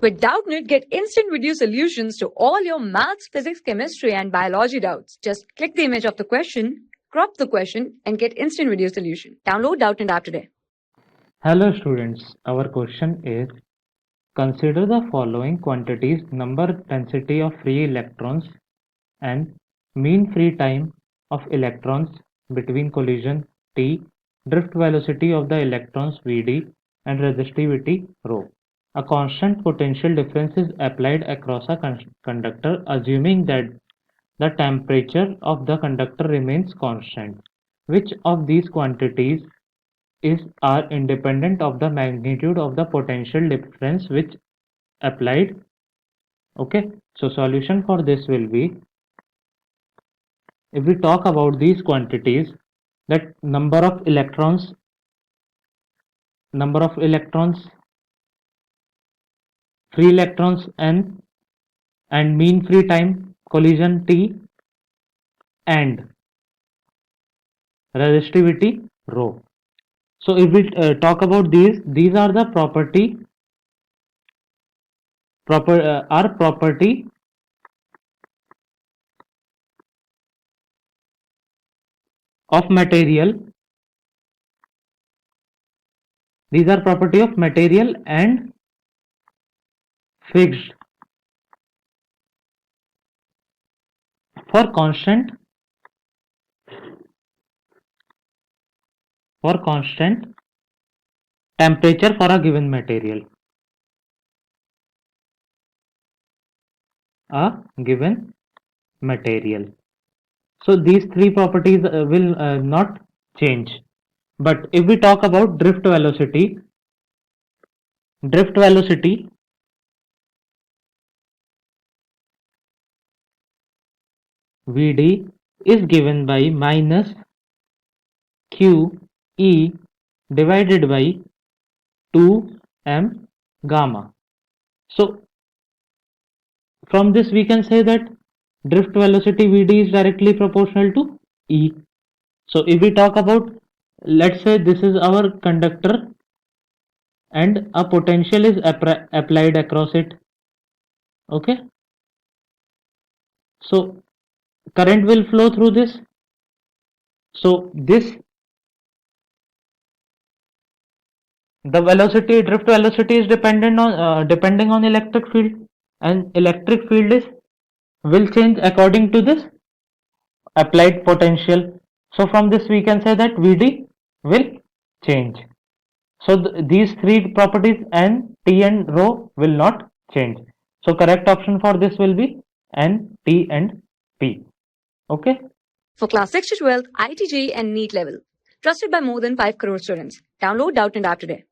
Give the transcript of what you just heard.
With Doubtnut, get instant video solutions to all your maths, physics, chemistry, and biology doubts. Just click the image of the question, crop the question, and get instant video solution. Download Doubtnut app today. Hello students, our question is, consider the following quantities: number density of free electrons and mean free time of electrons between collision T, drift velocity of the electrons Vd, and resistivity ρ. A constant potential difference is applied across a conductor, assuming that the temperature of the conductor remains constant. Which of these quantities are independent of the magnitude of the potential difference which applied? Okay, so solution for this will be, if we talk about these quantities, that number of electrons, free electrons n, and mean free time collision T, and resistivity rho. So if we talk about these are the property of material. These are property of material and fixed for constant temperature for a given material. So these three properties will not change. But if we talk about drift velocity Vd is given by minus q E divided by 2m gamma. So from this we can say that drift velocity Vd is directly proportional to E. So if we talk about, let's say this is our conductor and a potential is applied across it. Okay, so current will flow through this. So this, the drift velocity is depending on electric field, and electric field will change according to this applied potential. So from this we can say that Vd will change. So these three properties N, T and rho will not change. So correct option for this will be N, T and P. Okay. For class 6 to 12, IIT JEE and NEET level. Trusted by more than 5 crore students. Download Doubtnut app today.